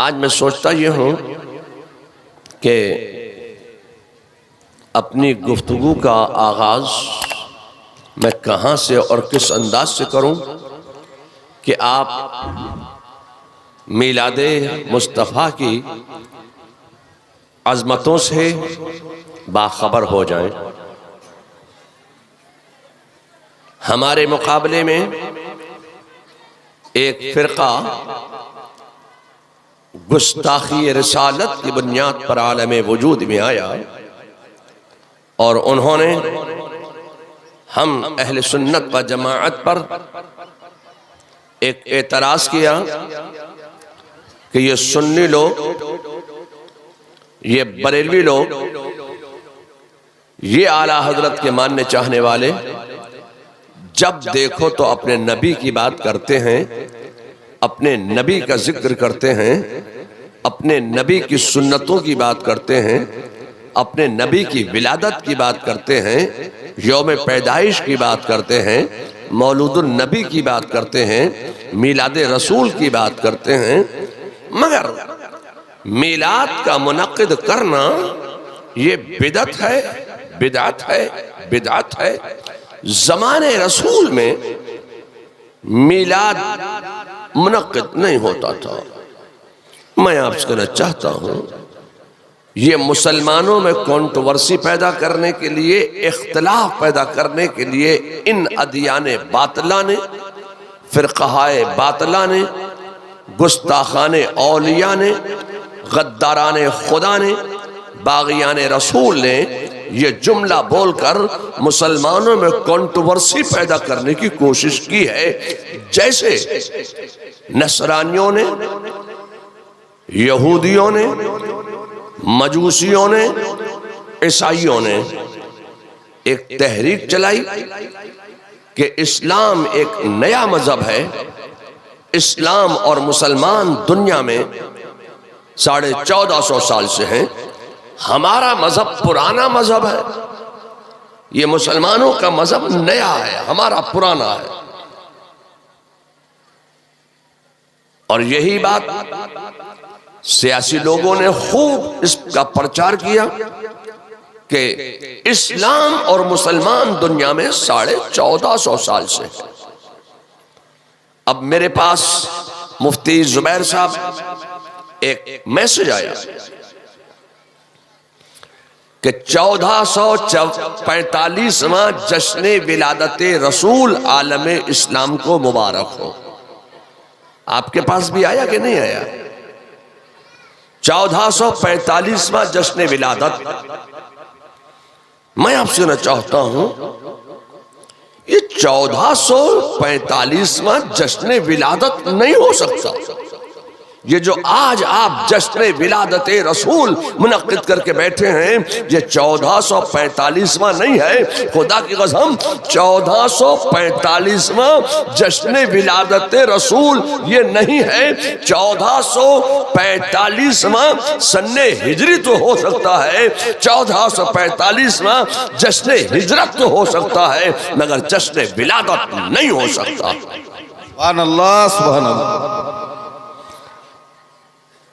آج میں سوچتا یہ ہوں کہ اپنی گفتگو کا آغاز میں کہاں سے اور کس انداز سے کروں کہ آپ میلاد مصطفیٰ کی عظمتوں سے باخبر ہو جائیں۔ ہمارے مقابلے میں ایک فرقہ گستاخی رسالت کی بنیاد پر عالم وجود میں آیا اور انہوں نے ہم اہل سنت و جماعت پر ایک اعتراض کیا کہ یہ سنی لوگ، یہ بریلوی لوگ، یہ اعلیٰ حضرت کے ماننے چاہنے والے جب دیکھو تو اپنے نبی کی بات کرتے ہیں، اپنے نبی کا ذکر کرتے ہیں، اپنے نبی کی سنتوں کی بات کرتے ہیں، اپنے نبی کی ولادت کی بات کرتے ہیں، یوم پیدائش کی بات کرتے ہیں، مولود النبی کی بات کرتے ہیں، میلاد رسول کی بات کرتے ہیں، مگر میلاد کا منعقد کرنا یہ بدعت ہے، بدعت ہے، بدعت ہے۔ زمانے رسول میں میلاد منعقد نہیں ہوتا تھا۔ میں آپ سے کہنا چاہتا ہوں یہ مسلمانوں میں کنٹروورسی پیدا کرنے کے لیے، اختلاف پیدا کرنے کے لیے ان ادیان باطلہ نے، فرقہائے باطلہ نے، گستاخان اولیاء نے، غداران خدا نے، باغیان رسول نے یہ جملہ بول کر مسلمانوں میں کنٹروورسی پیدا کرنے کی کوشش کی ہے، جیسے نصرانیوں نے، یہودیوں نے، مجوسیوں نے، عیسائیوں نے ایک تحریک چلائی کہ اسلام ایک نیا مذہب ہے، اسلام اور مسلمان دنیا میں 1450 سال سے ہیں، ہمارا مذہب پرانا مذہب ہے، یہ مسلمانوں کا مذہب نیا ہے، ہمارا پرانا ہے۔ اور یہی بات سیاسی لوگوں نے خوب اس کا پرچار کیا کہ اسلام اور مسلمان دنیا میں 1450 سال سے ہیں۔ اب میرے پاس مفتی زبیر صاحب ایک میسج آیا کہ 1445واں جشن ولادت رسول عالم اسلام کو مبارک ہو۔ آپ کے پاس بھی آیا کہ نہیں آیا؟ 1445واں جشن ولادت۔ میں آپ سے کہنا چاہتا ہوں یہ 1445واں جشن ولادت نہیں ہو سکتا۔ یہ جو آج آپ جشن ولادت رسول منعقد کر کے بیٹھے ہیں یہ 1445واں نہیں ہے، خدا کی قسم 1445واں جشن ولادت رسول یہ نہیں ہے۔ 1445واں سن ہجری تو ہو سکتا ہے، 1445واں جشن ہجرت تو ہو سکتا ہے، مگر جشن ولادت نہیں ہو سکتا۔ سبحان اللہ، سبحان اللہ۔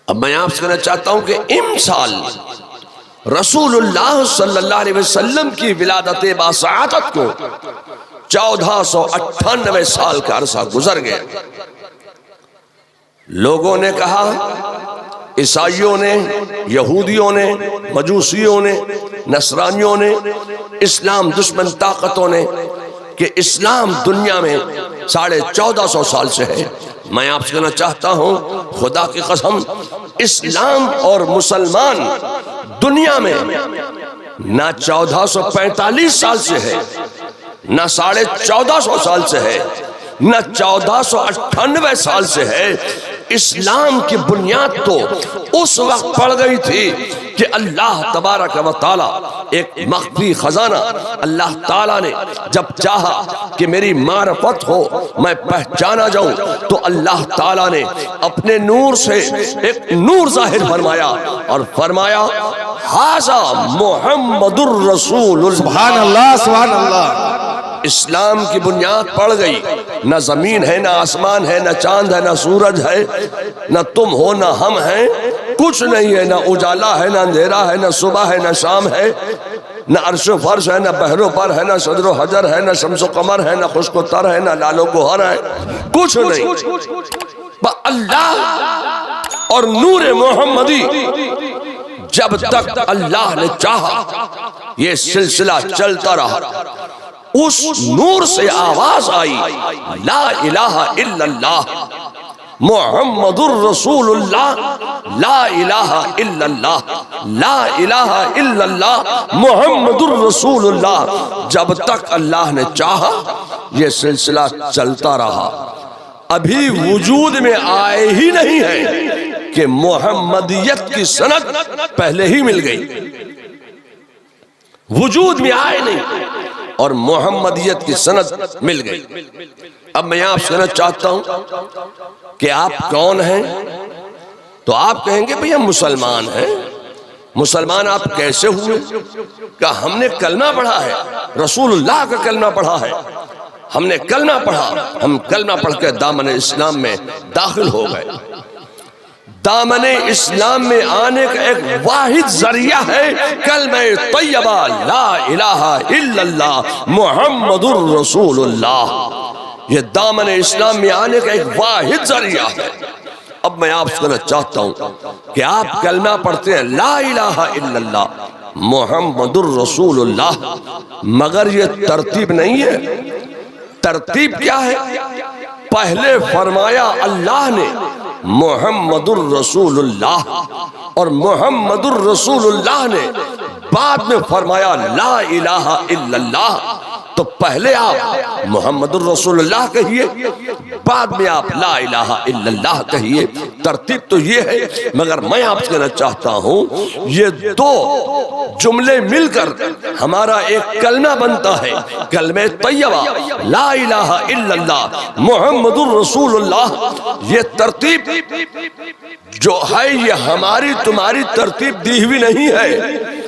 اب میں آپ سے کہنا چاہتا ہوں کہ امسال رسول اللہ صلی اللہ علیہ وسلم کی ولادت باسعادت کو 1498 سال کا عرصہ گزر گیا۔ لوگوں نے کہا، عیسائیوں نے، یہودیوں نے، مجوسیوں نے، نصرانیوں نے، اسلام دشمن طاقتوں نے کہ اسلام دنیا میں 1450 سال سے ہے۔ میں آپ سے کہنا چاہتا ہوں خدا کی قسم اسلام اور مسلمان دنیا میں نہ 1445 سال سے ہے، نہ 1450 سال سے ہے، نہ 1498 سال سے ہے۔ اسلام کی بنیاد تو اس وقت پڑ گئی تھی کہ اللہ تبارک و تعالی ایک مخفی خزانہ اللہ تعالیٰ نے جب چاہا کہ میری معرفت ہو، میں پہچانا جاؤں، تو اللہ تعالیٰ نے اپنے نور سے ایک نور ظاہر فرمایا اور فرمایا ھذا محمد الرسول۔ سبحان اللہ، سبحان اللہ۔ اسلام کی بنیاد پڑ گئی، نہ زمین ہے نہ آسمان ہے نہ چاند ہے نہ سورج ہے نہ تم ہو نہ ہم ہیں کچھ نہیں ہے نہ اجالا ہے نہ اندھیرا ہے نہ صبح ہے نہ شام ہے نہ عرش و فرش ہے نہ بحر و پر ہے نہ صدر و حجر ہے نہ شمس و قمر ہے نہ خشک و تر ہے نہ لال و گوہر ہے کچھ نہیں اللہ اور نور محمدی جب تک اللہ نے چاہا یہ سلسلہ چلتا رہا اس نور سے آواز آئی لا الہ الا اللہ محمد الرسول اللہ لا الہ الا اللہ لا الہ الا اللہ محمد الرسول اللہ جب تک اللہ نے چاہا یہ سلسلہ چلتا رہا ابھی وجود میں آئے ہی نہیں ہے کہ محمدیت کی سند پہلے ہی مل گئی وجود میں آئے نہیں اور محمدیت کی سند مل گئی اب میں آپ سے کہنا چاہتا ہوں کہ آپ کون ہیں تو آپ کہیں گے بھئی ہم مسلمان ہیں مسلمان آپ کیسے ہوئے کہ ہم نے کلمہ پڑھا ہے رسول اللہ کا کلمہ پڑھا ہے ہم نے کلمہ پڑھا ہم کلمہ پڑھ کے دامن اسلام میں داخل ہو گئے دامن اسلام میں آنے کا ایک واحد ذریعہ ہے کلمہ طیبہ لا الہ الا اللہ محمد الرسول اللہ یہ دامن اسلام میں آنے کا ایک واحد ذریعہ ہے اب میں آپ سے کہنا چاہتا ہوں کہ آپ کلمہ پڑھتے ہیں لا الہ الا اللہ محمد الرسول اللہ مگر یہ ترتیب نہیں ہے ترتیب کیا ہے پہلے فرمایا اللہ نے محمد الرسول اللہ اور محمد الرسول اللہ نے بعد میں فرمایا لا الہ الا اللہ تو پہلے آپ محمد الرسول اللہ کہیے بعد میں آپ لا الہ الا اللہ کہیے ترتیب تو یہ ہے مگر میں آپ سے کہنا چاہتا ہوں یہ دو جملے مل کر ہمارا ایک کلمہ بنتا ہے کلمہ طیبہ لا الہ الا اللہ محمد الرسول اللہ یہ ترتیب جو ہے یہ ہماری تمہاری ترتیب دی ہوئی نہیں ہے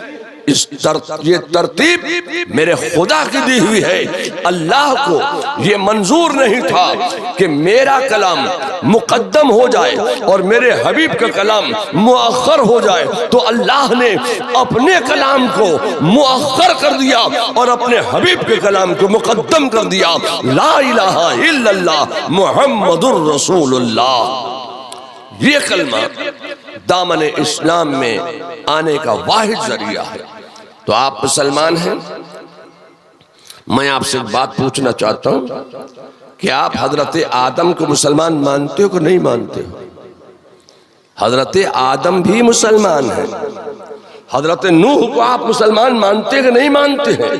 یہ ترتیب میرے خدا کی دی ہوئی ہے اللہ کو یہ منظور نہیں تھا کہ میرا کلام مقدم ہو جائے اور میرے حبیب کا کلام مؤخر ہو جائے تو اللہ نے اپنے کلام کو مؤخر کر دیا اور اپنے حبیب کے کلام کو مقدم کر دیا لا الہ الا اللہ محمد الرسول اللہ یہ کلمہ دامن اسلام میں آنے کا واحد ذریعہ ہے تو آپ مسلمان ہیں میں آپ سے بات پوچھنا چاہتا ہوں کہ آپ حضرت آدم کو مسلمان مانتے ہو کہ نہیں مانتے ہو حضرت آدم بھی مسلمان ہیں حضرت نوح کو آپ مسلمان مانتے کہ نہیں مانتے ہیں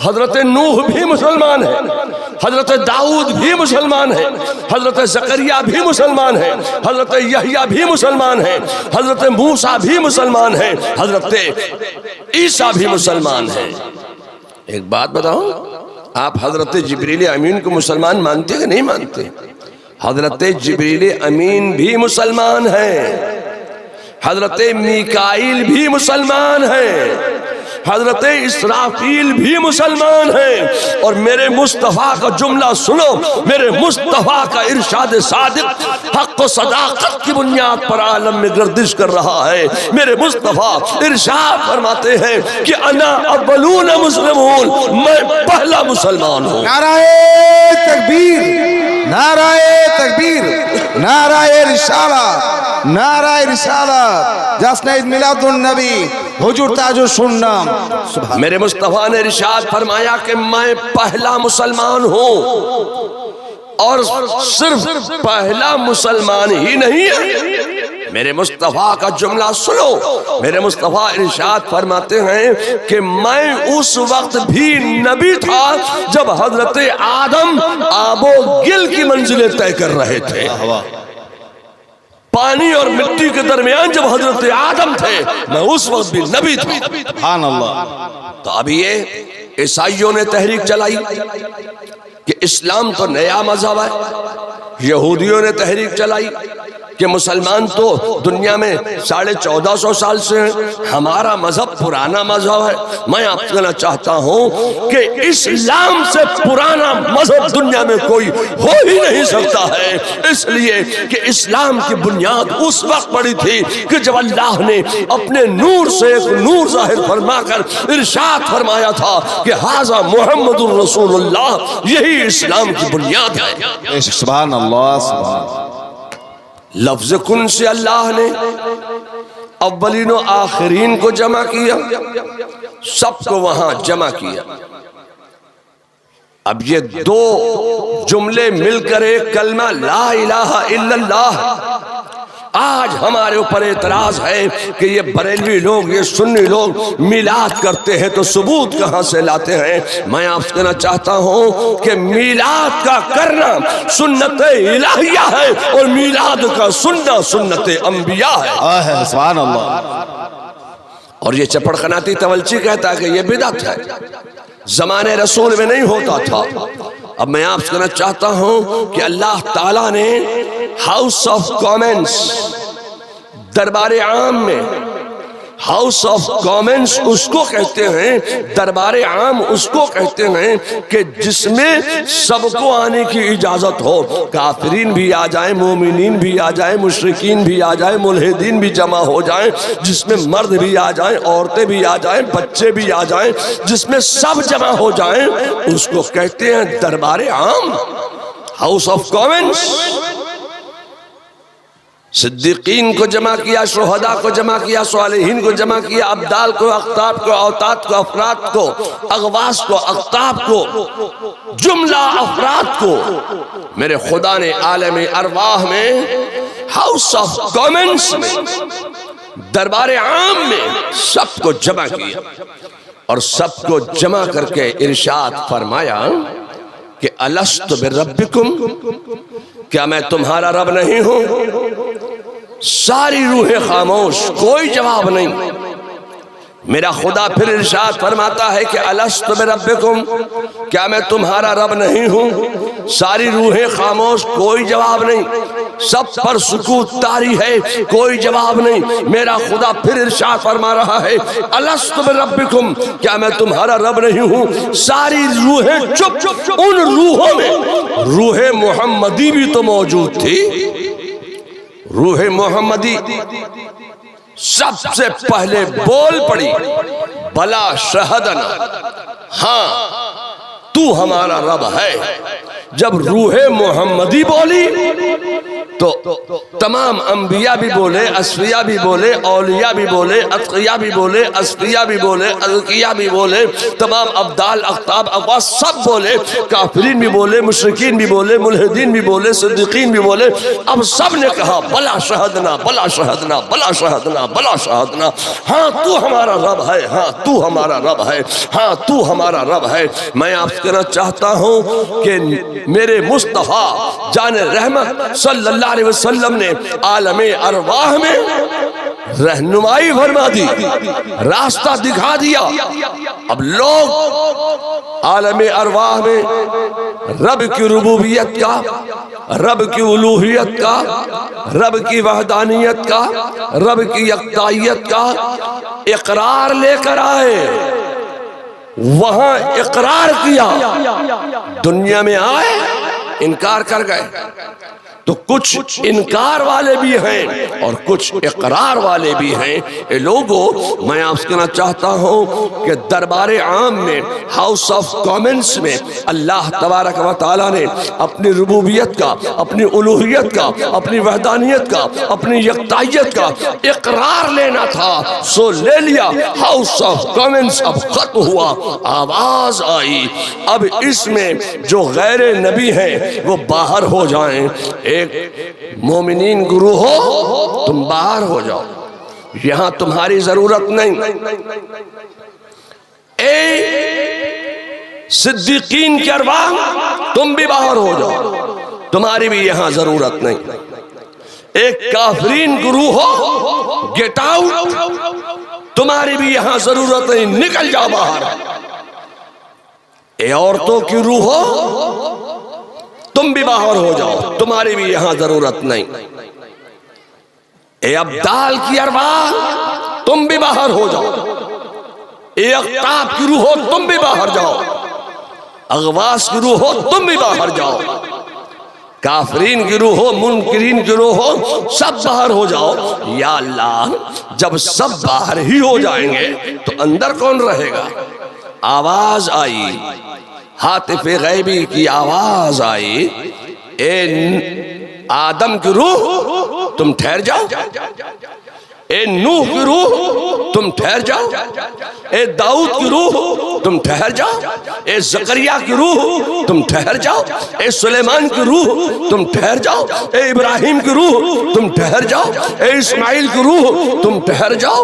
حضرت نوح بھی مسلمان ہیں حضرت داؤد بھی مسلمان ہیں حضرت زکریا بھی مسلمان ہیں حضرت یحییٰ بھی مسلمان ہیں حضرت موسیٰ بھی مسلمان ہیں حضرت عیسیٰ بھی مسلمان ہیں ایک بات بتاؤ آپ حضرت جبریل امین کو مسلمان مانتے کہ نہیں مانتے حضرت جبریل امین بھی مسلمان ہیں حضرت میکائیل بھی مسلمان ہیں حضرت اسرافیل بھی مسلمان ہیں اور میرے مصطفیٰ کا جملہ سنو میرے مصطفیٰ کا ارشاد صادق حق و صداقت کی بنیاد پر عالم میں گردش کر رہا ہے میرے مصطفیٰ ارشاد فرماتے ہیں کہ انا اولون مسلمون میں پہلا مسلمان ہوں نعرہ تکبیر نعرہ تکبیر نعرہ رسالت نعرہ رسالت جشن عید میلاد النبی حضور تاج السنہ میرے مصطفیٰ نے ارشاد فرمایا کہ میں پہلا مسلمان ہوں اور صرف پہلا مسلمان ہی نہیں ہے میرے مصطفیٰ کا جملہ سنو میرے مصطفیٰ ارشاد فرماتے ہیں کہ میں اس وقت بھی نبی تھا جب حضرت آدم آب و گل کی منزلیں طے کر رہے تھے پانی اور مٹی کے درمیان جب حضرت آدم تھے میں اس وقت بھی نبی تھا سبحان اللہ تو اب یہ عیسائیوں نے تحریک چلائی کہ اسلام تو نیا مذہب ہے یہودیوں نے تحریک چلائی کہ مسلمان تو دنیا میں 1450 سال سے ہیں، ہمارا مذہب پرانا مذہب ہے۔ میں آپ کہنا چاہتا ہوں کہ اسلام سے پرانا مذہب دنیا میں کوئی ہو ہی نہیں سکتا ہے، اس لیے کہ اسلام کی بنیاد اس وقت پڑی تھی کہ جب اللہ نے اپنے نور سے ایک نور ظاہر فرما کر ارشاد فرمایا تھا کہ ھذا محمد الرسول اللہ، یہی اسلام کی بنیاد ہے۔ سبحان اللہ سبحان اللہ۔ لفظ کن سے اللہ نے اولین و آخرین کو جمع کیا، سب کو وہاں جمع کیا۔ اب یہ دو جملے مل کر ایک کلمہ لا الہ الا اللہ۔ آج ہمارے اوپر اعتراض ہے کہ یہ بریلوی لوگ، یہ سنی لوگ میلاد کرتے ہیں تو ثبوت کہاں سے لاتے ہیں؟ میں آپ سے کہنا چاہتا ہوں کہ میلاد کا کرنا سنت الہیہ ہے، اور میلاد کا سننا سنت انبیاء ہے۔ سبحان اللہ۔ اور یہ چپڑخناتی تولچی کہتا ہے کہ یہ بدعت ہے، زمانے رسول میں نہیں ہوتا تھا۔ اب میں آپ سے کہنا چاہتا ہوں کہ اللہ تعالیٰ نے ہاؤس آف کامنس، دربار عام میں، ہاؤس آف کامنس اس کو کہتے ہیں، دربار عام اس کو کہتے ہیں کہ جس میں سب کو آنے کی اجازت ہو، کافرین بھی آ جائیں، مومنین بھی آ جائیں، مشرکین بھی آ جائیں، ملحدین بھی جمع ہو جائیں، جس میں مرد بھی آ جائیں، عورتیں بھی آ جائیں، بچے بھی آ جائیں، جس میں سب جمع ہو جائیں، اس کو کہتے ہیں دربار عام، ہاؤس آف کامنس۔ صدیقین کو جمع کیا، شہداء کو جمع کیا، صالحین کو جمع کیا، ابدال کو، اقطاب کو، اوتاد کو، افراد کو، اغواص کو، اقطاب کو، جملہ افراد کو میرے خدا نے عالم ارواح میں، ہاؤس آف کامنس میں، دربار عام میں سب کو جمع کیا، اور سب کو جمع کر کے ارشاد فرمایا کہ الست بربکم، کیا میں تمہارا رب نہیں ہوں؟ ساری روحیں خاموش، کوئی جواب نہیں۔ میرا خدا پھر ارشاد فرماتا ہے کہ الست بربکم، کیا میں تمہارا رب نہیں ہوں؟ ساری روحیں خاموش، کوئی جواب نہیں، سب پر سکوت طاری ہے، کوئی جواب نہیں۔ میرا خدا پھر ارشاد فرما رہا ہے الست بربکم، کیا میں تمہارا رب نہیں ہوں؟ ساری روحیں چپ۔ ان روحوں میں روح محمدی بھی تو موجود تھی۔ روح محمدی سب سے پہلے بول پڑی بلا شہدنا، ہاں تو ہمارا رب ہے۔ جب روح محمدی بولی تو تمام انبیاء بھی بولے، اصفیاء بھی بولے، اولیاء بھی بولے، اتقیاء بھی بولے، اصفیاء بھی بولے، اذکیاء بھی بولے، تمام ابدال، اقطاب، اغواص سب بولے، کافرین بھی بولے، مشرکین بھی بولے، ملحدین بھی بولے، صدیقین بھی بولے۔ اب سب نے کہا بلا شہدنا، بلا شہدنا، بلا شہدنا، بلا شہدنا، ہاں تو ہمارا رب ہے، ہاں تو ہمارا رب ہے، ہاں تو ہمارا رب ہے۔ میں آپ سے کہنا چاہتا ہوں کہ میرے مصطفیٰ جان رحمت صلی اللہ علیہ وسلم نے عالم ارواح میں رہنمائی فرما دی، راستہ دکھا دیا۔ اب لوگ عالم ارواح میں رب کی ربوبیت کا، رب کی الوہیت کا، رب کی وحدانیت کا، رب کی یکتائیت کا اقرار لے کر آئے، وہاں اقرار کیا، دنیا میں آئے انکار کر گئے۔ تو کچھ انکار والے بھی ہیں اور کچھ اقرار والے بھی ہیں۔ اے لوگوں، میں آپ سے کہنا چاہتا ہوں کہ دربار عام میں، ہاؤس آف کامنس میں اللہ تبارک و تعالیٰ نے اپنی ربوبیت کا، اپنی الوہیت کا، اپنی وحدانیت کا، اپنی یکتائیت کا اقرار لینا تھا، سو لے لیا۔ ہاؤس آف کامنس اب ختم ہوا، آواز آئی اب اس میں جو غیر نبی ہیں وہ باہر ہو جائیں۔ ایک مومنین گروہ ہو، تم باہر ہو جاؤ، یہاں تمہاری ضرورت نہیں۔ اے صدیقین کی ارواح، تم بھی باہر ہو جاؤ، تمہاری بھی یہاں ضرورت نہیں۔ ایک کافرین گروہ ہو، گیٹ آؤٹ، تمہاری بھی یہاں ضرورت نہیں، نکل جاؤ باہر۔ اے عورتوں کی روح ہو، تم بھی باہر ہو جاؤ، تمہاری بھی یہاں ضرورت نہیں۔ اے ابدال کی ارواح تم بھی باہر ہو جاؤ، اے اقطاب کی روح تم بھی باہر جاؤ، اغواس کی روح تم بھی باہر جاؤ، کافرین کی روح ہو، منکرین کی روح ہو، سب باہر ہو جاؤ۔ یا اللہ جب سب باہر ہی ہو جائیں گے تو اندر کون رہے گا؟ آواز آئی، ہاتف غیبی کی آواز آئی، اے آدم کی روح تم ٹھہر جاؤ، اے نوح کی روح تم ٹھہر جاؤ، اے داؤد کی روح تم ٹھہر جاؤ، اے زکریا کی روح تم ٹھہر جاؤ، اے سلیمان کی روح تم ٹھہر جاؤ، اے ابراہیم کی روح تم ٹھہر جاؤ، اے اسماعیل کی روح تم ٹھہر جاؤ،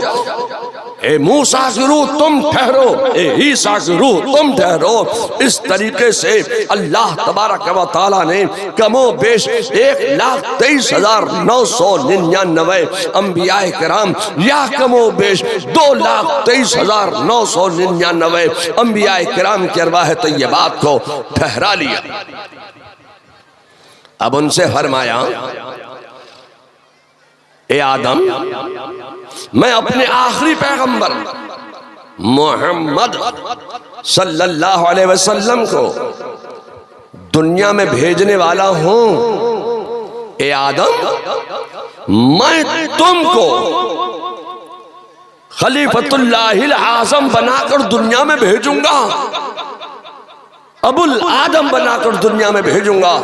اے موسیٰ کی روح تم ٹھہرو، اے عیسیٰ کی روح تم ٹھہرو۔ اس طریقے سے اللہ تبارک و تعالیٰ نے کم و بیش 1,23,999 انبیاء کرام یا کم و بیش 2,23,999 انبیاء کرام کی ارواح طیبات کو ٹھہرا لیا۔ اب ان سے فرمایا اے آدم میں اپنے آخری پیغمبر محمد صلی اللہ علیہ وسلم کو دنیا میں بھیجنے والا ہوں۔ اے آدم میں تم کو خلیفۃ اللہ العظم بنا کر دنیا میں بھیجوں گا، ابو الآدم بنا کر دنیا میں بھیجوں گا،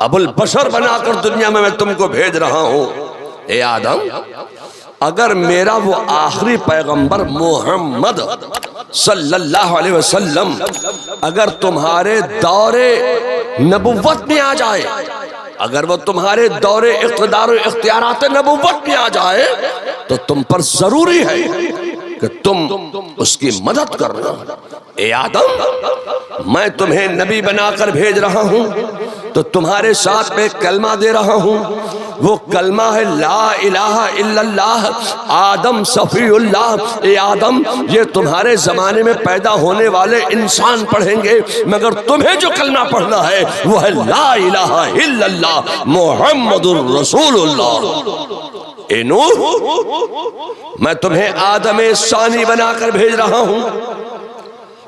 ابو البشر بنا کر دنیا میں تم کو بھیج رہا ہوں۔ اے آدم اگر میرا وہ آخری پیغمبر محمد صلی اللہ علیہ وسلم اگر تمہارے دور نبوت میں آ جائے، اگر وہ تمہارے دور اقتدار و اختیارات نبوت میں آ جائے تو تم پر ضروری ہے کہ تم اس کی مدد کرنا۔ اے آدم میں تمہیں نبی بنا کر بھیج رہا ہوں تو تمہارے ساتھ میں کلمہ دے رہا ہوں، وہ کلمہ ہے لا الہ الا اللہ آدم صفی اللہ۔ اے آدم یہ تمہارے زمانے میں پیدا ہونے والے انسان پڑھیں گے، مگر تمہیں جو کلمہ پڑھنا ہے وہ ہے لا الہ الا اللہ محمد الرسول اللہ۔ اے نوح میں تمہیں آدم ثانی بنا کر بھیج رہا ہوں،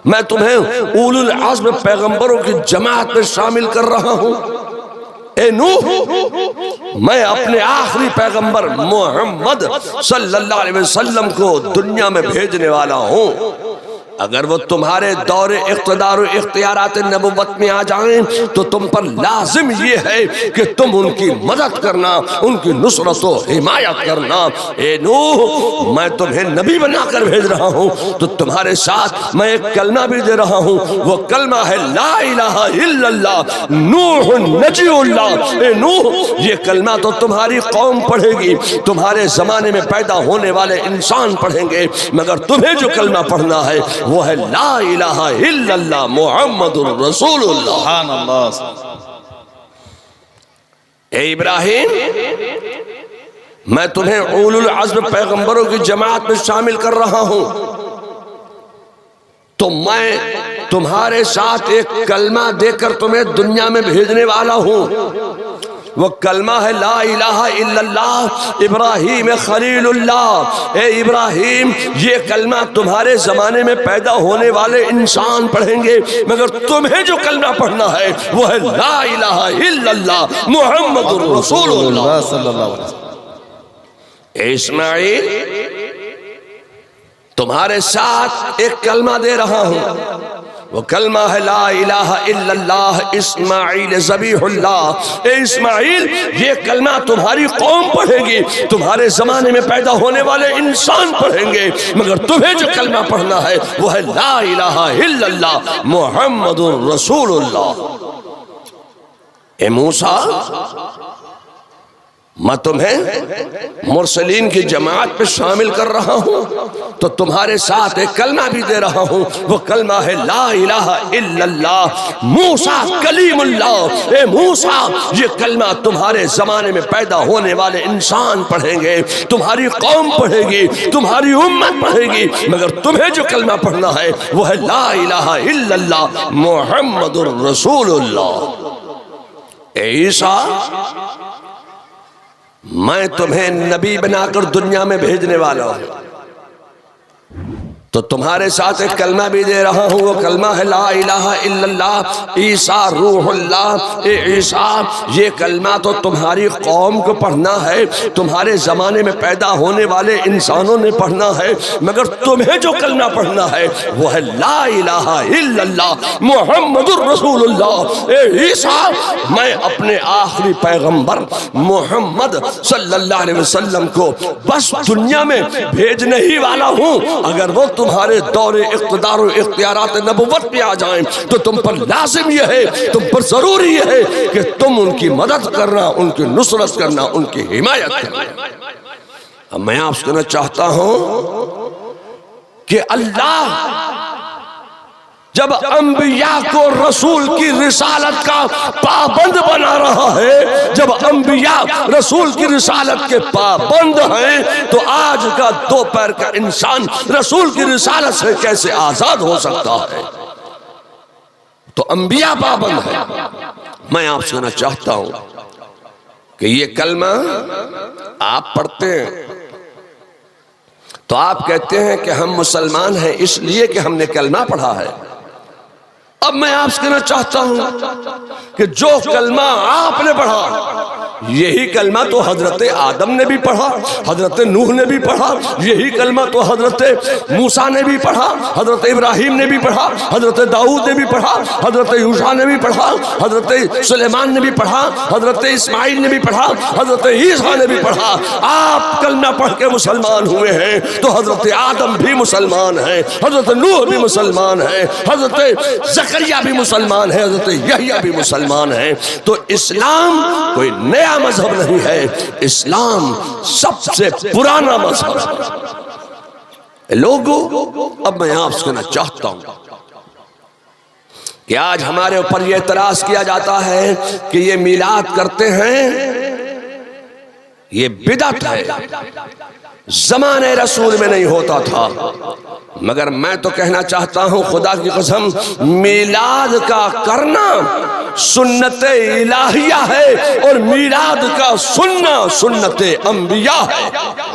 میں تمہیں اولو العزم پیغمبروں کی جماعت میں شامل کر رہا ہوں۔ اے نوح میں اپنے آخری پیغمبر محمد صلی اللہ علیہ وسلم کو دنیا میں بھیجنے والا ہوں، اگر وہ تمہارے دور اقتدار و اختیارات نبوت میں آ جائیں تو تم پر لازم یہ ہے کہ تم ان کی مدد کرنا، ان کی نصرت و حمایت کرنا۔ اے نوح میں تمہیں نبی بنا کر بھیج رہا ہوں تو تمہارے ساتھ میں ایک کلمہ بھی دے رہا ہوں، وہ کلمہ ہے لا الہ الا اللہ نوح نجی اللہ۔ اے نوح یہ کلمہ تو تمہاری قوم پڑھے گی، تمہارے زمانے میں پیدا ہونے والے انسان پڑھیں گے، مگر تمہیں جو کلمہ پڑھنا ہے وہ ہے لا الہ الا اللہ محمد الرسول اللہ۔ سبحان اللہ۔ اے ابراہیم میں تمہیں اولو العزم پیغمبروں کی جماعت میں شامل کر رہا ہوں تو میں تمہارے ساتھ ایک کلمہ دے کر تمہیں دنیا میں بھیجنے والا ہوں، وہ کلمہ ہے لا الہ الا اللہ ابراہیم خلیل اللہ۔ اے ابراہیم یہ کلمہ تمہارے زمانے میں پیدا ہونے والے انسان پڑھیں گے، مگر تمہیں جو کلمہ پڑھنا ہے وہ ہے لا الہ الا اللہ محمد الرسول اللہ صلی اللہ علیہ وسلم۔ اے اسماعیل تمہارے ساتھ ایک کلمہ دے رہا ہوں، وہ کلمہ ہے لا الہ الا اللہ اسماعیل ذبیح اللہ۔ اے اسماعیل یہ کلمہ تمہاری قوم پڑھے گی، تمہارے زمانے میں پیدا ہونے والے انسان پڑھیں گے، مگر تمہیں جو کلمہ پڑھنا ہے وہ ہے لا الہ الا اللہ محمد الرسول اللہ۔ اے موسیٰ میں تمہیں مرسلین کی جماعت پہ شامل کر رہا ہوں تو تمہارے ساتھ ایک کلمہ بھی دے رہا ہوں، وہ کلمہ ہے لا الہ الا اللہ موسیٰ کلیم اللہ۔ اے موسیٰ یہ کلمہ تمہارے زمانے میں پیدا ہونے والے انسان پڑھیں گے، تمہاری قوم پڑھے گی، تمہاری امت پڑھے گی، مگر تمہیں جو کلمہ پڑھنا ہے وہ ہے لا الہ الا اللہ محمد الرسول اللہ۔ اے عیسیٰ میں تمہیں نبی بنا کر دنیا میں بھیجنے والا ہوں، تو تمہارے ساتھ ایک کلمہ بھی دے رہا ہوں، وہ کلمہ ہے لا الہ الا اللہ عیسیٰ روح اللہ۔ اے عیسیٰ، یہ کلمہ تو تمہاری قوم کو پڑھنا ہے، تمہارے زمانے میں پیدا ہونے والے انسانوں نے پڑھنا ہے، مگر تمہیں جو کلمہ پڑھنا ہے وہ ہے لا الہ الا اللہ محمد الرسول اللہ۔ اے عیسیٰ، میں اپنے آخری پیغمبر محمد صلی اللہ علیہ وسلم کو بس دنیا میں بھیجنے ہی والا ہوں، اگر وہ تمہارے دور اقتدار و اختیارات نبوت پہ آ جائیں تو تم پر لازم یہ ہے، تم پر ضروری یہ ہے کہ تم ان کی مدد کرنا، ان کی نصرت کرنا، ان کی حمایت کرنا۔ اب میں آپ سے کہنا چاہتا ہوں کہ اللہ جب انبیاء کو رسول کی رسالت کا پابند بنا رہا ہے، جب انبیاء رسول کی رسالت کے پابند ہیں، تو آج کا دو پیر کا انسان رسول کی رسالت سے کیسے آزاد ہو سکتا ہے؟ تو انبیاء پابند ہیں۔ میں آپ سے کہنا چاہتا ہوں کہ یہ کلمہ آپ پڑھتے ہیں تو آپ کہتے ہیں کہ ہم مسلمان ہیں اس لیے کہ ہم نے کلمہ پڑھا ہے۔ اب میں آپ سے کہنا چاہتا ہوں کہ جو کلمہ آپ نے پڑھا، یہی کلمہ تو حضرت آدم نے بھی پڑھا، حضرت نوح نے بھی پڑھا، یہی کلمہ تو حضرت موسیٰ نے بھی پڑھا، حضرت ابراہیم نے بھی پڑھا، حضرت داؤد نے بھی پڑھا، حضرت یوشع نے بھی پڑھا، حضرت سلیمان نے بھی پڑھا، حضرت اسماعیل نے بھی پڑھا، حضرت عیسیٰ نے بھی پڑھا۔ آپ کلمہ پڑھ کے مسلمان ہوئے ہیں تو حضرت آدم بھی مسلمان ہیں، حضرت نوح بھی مسلمان ہیں، حضرت زکریا بھی مسلمان ہے، حضرت یحییٰ بھی مسلمان ہیں۔ تو اسلام کوئی نیا مذہب نہیں ہے، اسلام سب سے پرانا مذہب ہے۔ لوگوں، اب میں آپ سے کہنا چاہتا ہوں کہ آج ہمارے اوپر یہ اعتراض کیا جاتا ہے کہ یہ میلاد کرتے ہیں، یہ بدعت ہے، زمانے رسول میں نہیں ہوتا تھا۔ مگر میں تو کہنا چاہتا ہوں خدا کی قسم، میلاد کا کرنا سنت الہیہ ہے، اور میلاد کا سننا سنت انبیاء ہے۔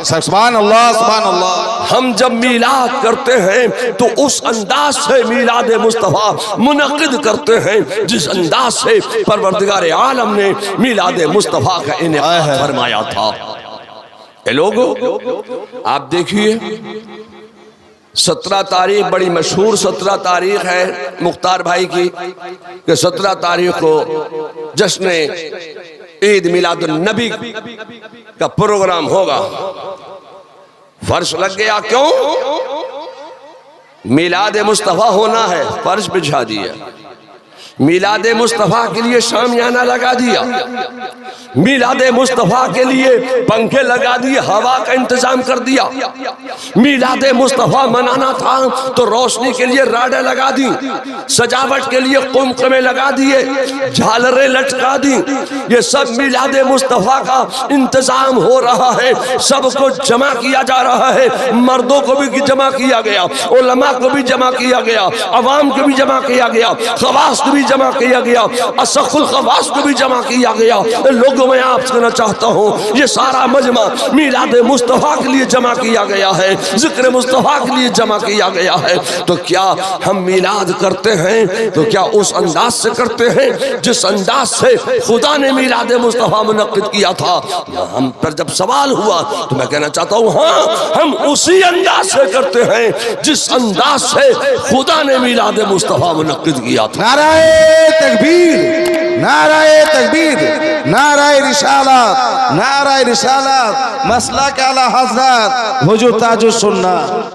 سبحان اللہ سبحان اللہ۔ ہم جب میلاد کرتے ہیں تو اس انداز سے میلاد مصطفیٰ منعقد کرتے ہیں جس انداز سے پروردگار عالم نے میلاد مصطفیٰ کا انعقاد فرمایا تھا۔ اے لوگو، آپ دیکھیے 17 تاریخ بڑی مشہور 17 تاریخ ہے مختار بھائی کی، کہ 17 تاریخ کو جشن عید میلاد النبی کا پروگرام ہوگا۔ فرش لگ گیا، کیوں؟ میلاد مصطفیٰ ہونا ہے، فرش بچھا دیا، میلاد مصطفیٰ کے لیے شامیانہ لگا دیا، میلاد مصطفیٰ کے لیے پنکھے لگا دیے، ہوا کا انتظام کر دیا، میلاد مصطفیٰ منانا تھا تو روشنی کے لیے راڈیں لگا دی، سجاوٹ کے لیے قمقمے لگا دیے، جھالریں لٹکا دی۔ یہ سب میلاد مصطفیٰ کا انتظام ہو رہا ہے، سب کو جمع کیا جا رہا ہے، مردوں کو بھی جمع کیا گیا، علماء کو بھی جمع کیا گیا، عوام کو بھی جمع کیا گیا، خواص کو بھی جمع کیا گیا، اسخ الخواص کو بھی جمع کیا گیا۔ لوگوں میں آپ سے کہنا چاہتا ہوں یہ سارا مجمع میلاد مصطفیٰ کے لیے جمع کیا گیا ہے، ذکر مصطفیٰ کے لیے جمع کیا گیا ہے۔ تو کیا ہم میلاد کرتے ہیں تو کیا اس انداز سے کرتے ہیں جس انداز سے خدا نے میلاد مصطفیٰ منعقد کیا تھا؟ ہم پر جب سوال ہوا تو میں کہنا چاہتا ہوں ہاں، ہم اسی انداز سے کرتے ہیں جس انداز سے خدا نے میلاد مصطفیٰ منعقد کیا تھا۔ نعرہ تکبیر، نعرہ تکبیر، نعرہ رسالت، نعرہ رسالت، مسلک اعلی حضرت حضور تاج السنہ۔